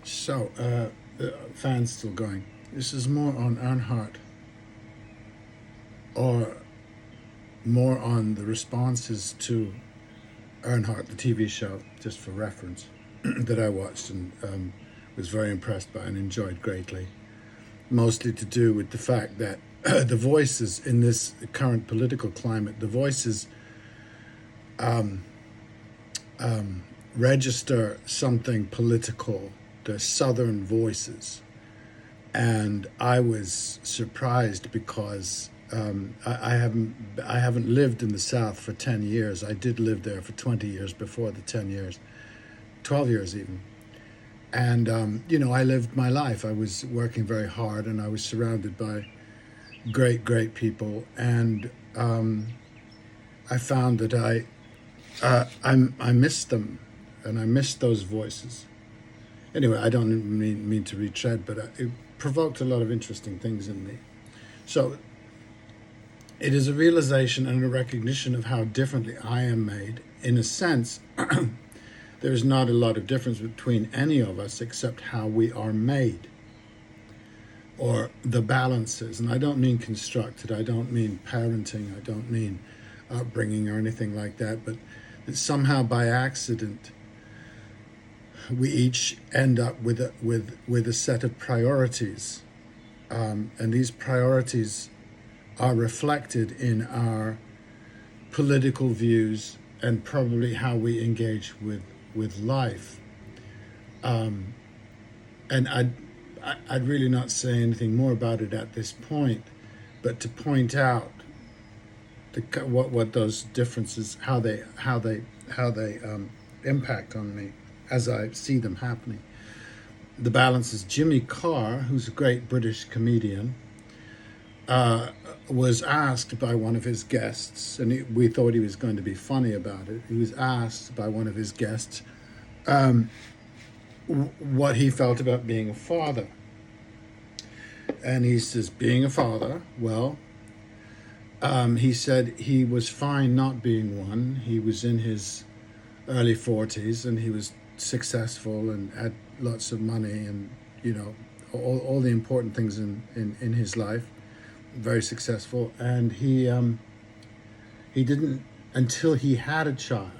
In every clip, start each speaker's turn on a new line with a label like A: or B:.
A: The fan's still going. This is more on Earnhardt, or more on the responses to Earnhardt, the TV show, just for reference, that I watched and was very impressed by and enjoyed greatly. Mostly to do with the fact that the voices in this current political climate, the voices register something political. They're Southern voices. And I was surprised because I haven't lived in the South for 10 years. I did live there for 20 years before the 10 years, 12 years even. And I lived my life. I was working very hard, and I was surrounded by great people. And I found that I missed them, and I missed those voices. Anyway, I don't mean to retread, but it provoked a lot of interesting things in me. So it is a realization and a recognition of how differently I am made. In a sense, there is not a lot of difference between any of us except how we are made, or the balances. And I don't mean constructed, I don't mean parenting, I don't mean upbringing or anything like that, but that somehow by accident we each end up with a set of priorities, and these priorities are reflected in our political views and probably how we engage with life. And I'd really not say anything more about it at this point, but to point out what those differences, how they impact on me as I see them happening. The balance is Jimmy Carr, who's a great British comedian, was asked by one of his guests, and we thought he was going to be funny about it. He was asked by one of his guests what he felt about being a father. And he says, being a father, well, he said he was fine not being one. He was in his early 40s, and he was successful and had lots of money, and all the important things in his life. Very successful, and he didn't until he had a child.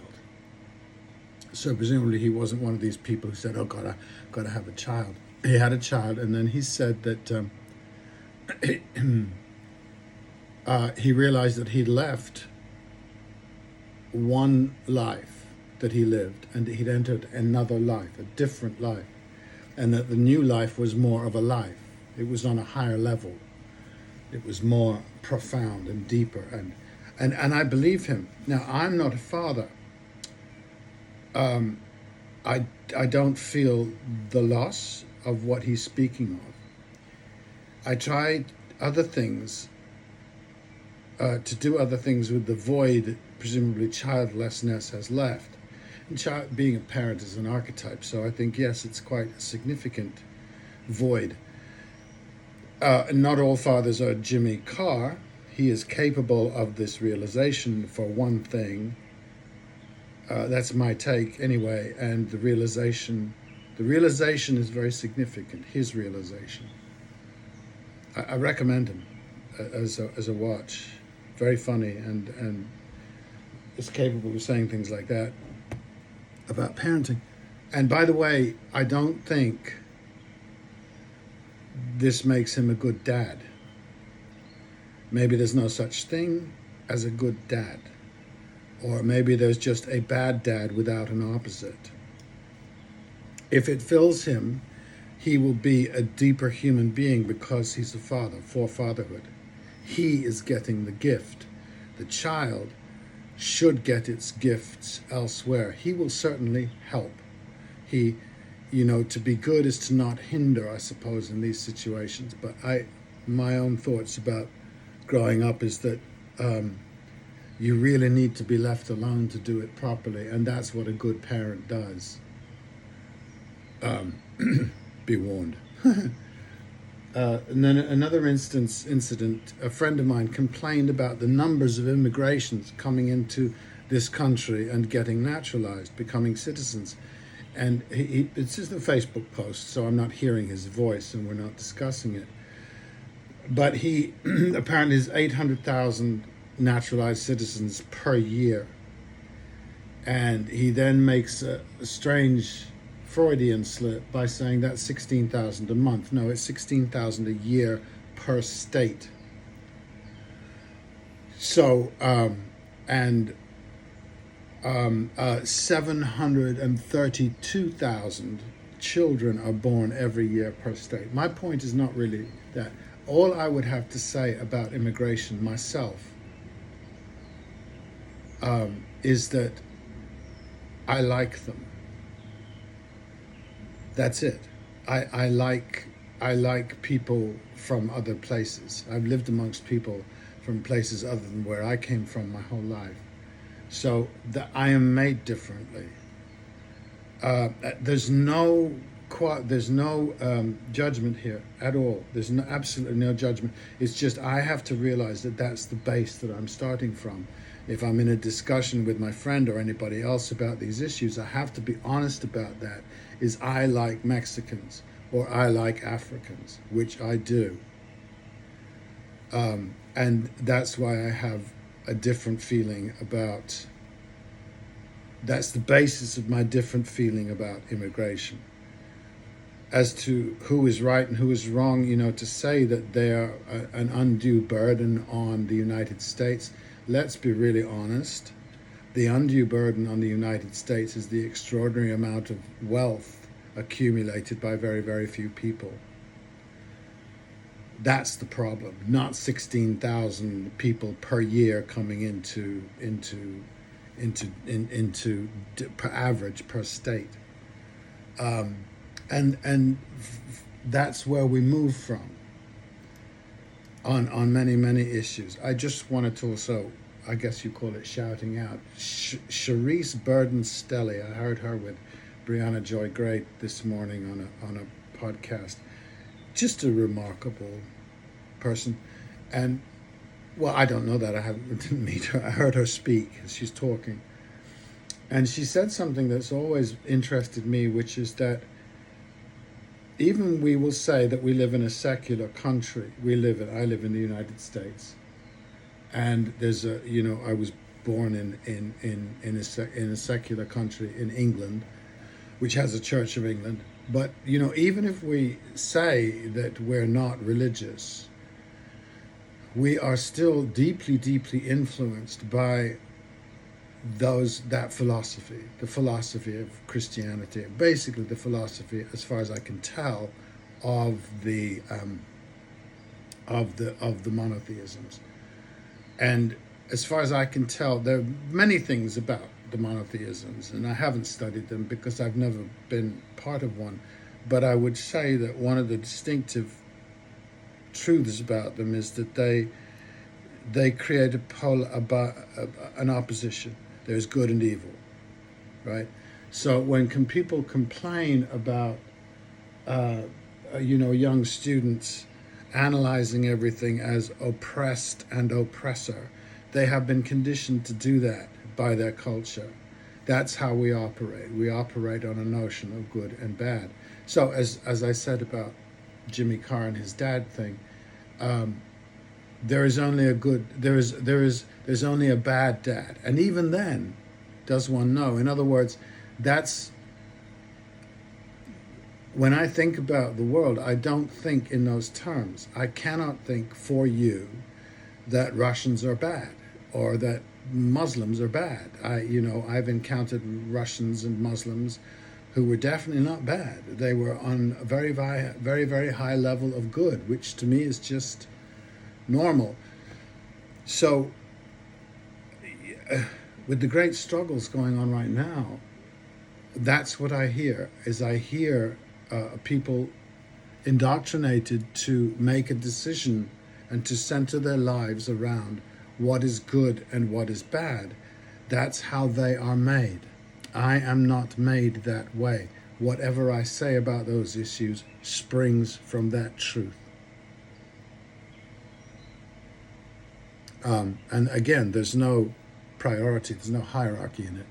A: So presumably he wasn't one of these people who said, "Oh, gotta have a child." He had a child, and then he said that he realized that he'd left one life that he lived, and he'd entered another life, a different life, and that the new life was more of a life. It was on a higher level. It was more profound and deeper, and I believe him. Now, I'm not a father. I don't feel the loss of what he's speaking of. I tried other things, to do other things with the void that presumably childlessness has left. And being a parent is an archetype, so I think, yes, it's quite a significant void. Not all fathers are Jimmy Carr. He is capable of this realization, for one thing. That's my take anyway, and the realization is very significant, his realization. I recommend him as a watch. Very funny, and is capable of saying things like that about parenting. And by the way, I don't think this makes him a good dad. Maybe there's no such thing as a good dad. Or maybe there's just a bad dad without an opposite. If it fills him, he will be a deeper human being because he's a father, for fatherhood. He is getting the gift. The child should get its gifts elsewhere. He will certainly help. To be good is to not hinder, I suppose, in these situations. But my own thoughts about growing up is that you really need to be left alone to do it properly, and that's what a good parent does. Be warned. And then another incident, a friend of mine complained about the numbers of immigrations coming into this country and getting naturalized, becoming citizens. and it's just a Facebook post, so I'm not hearing his voice and we're not discussing it. But he apparently has 800,000 naturalized citizens per year. And he then makes a strange Freudian slip by saying that's 16,000 a month. No, it's 16,000 a year per state. So, and 732,000 children are born every year per state. My point is not really that. All I would have to say about immigration myself is that I like them. That's it. I like people from other places. I've lived amongst people from places other than where I came from my whole life. So I am made differently. There's no judgment here at all. There's absolutely no judgment. It's just I have to realize that that's the base that I'm starting from. If I'm in a discussion with my friend or anybody else about these issues, I have to be honest about that. Is I like Mexicans or I like Africans, which I do. And that's why I have a different feeling about, that's the basis of my different feeling about immigration. As to who is right and who is wrong, to say that they're an undue burden on the United States, let's be really honest. The undue burden on the United States is the extraordinary amount of wealth accumulated by very, very few people. That's the problem, not 16,000 people per year coming into per average per state. And that's where we move from on many, many issues. I just wanted to also, I guess you call it shouting out, Charisse Burden-Stelly. I heard her with Brianna Joy Gray this morning on a podcast. Just a remarkable person. And, well, I don't know that. Didn't meet her. I heard her speak as she's talking. And she said something that's always interested me, which is that even we will say that we live in a secular country. I live in the United States. And there's I was born in a secular country in England, which has a Church of England. But, even if we say that we're not religious, we are still deeply, deeply influenced by that philosophy, the philosophy of Christianity, basically the philosophy, as far as I can tell, of the monotheisms. And as far as I can tell, there are many things about the monotheisms, and I haven't studied them because I've never been part of one. But I would say that one of the distinctive truths about them is that they create an opposition. There's good and evil, right? So when people complain about young students analyzing everything as oppressed and oppressor, they have been conditioned to do that by their culture. That's how we operate. We operate on a notion of good and bad. So as I said about Jimmy Carr and his dad thing, there is only there's only a bad dad, and even then, does one know? In other words, that's when I think about the world. I don't think in those terms. I cannot think for you that Russians are bad or that Muslims are bad. I've encountered Russians and Muslims who were definitely not bad. They were on a very, very, very, very high level of good, which to me is just normal. So with the great struggles going on right now, that's what I hear. I hear people indoctrinated to make a decision and to center their lives around what is good and what is bad. That's how they are made. I am not made that way. Whatever I say about those issues springs from that truth. And again, there's no priority, there's no hierarchy in it.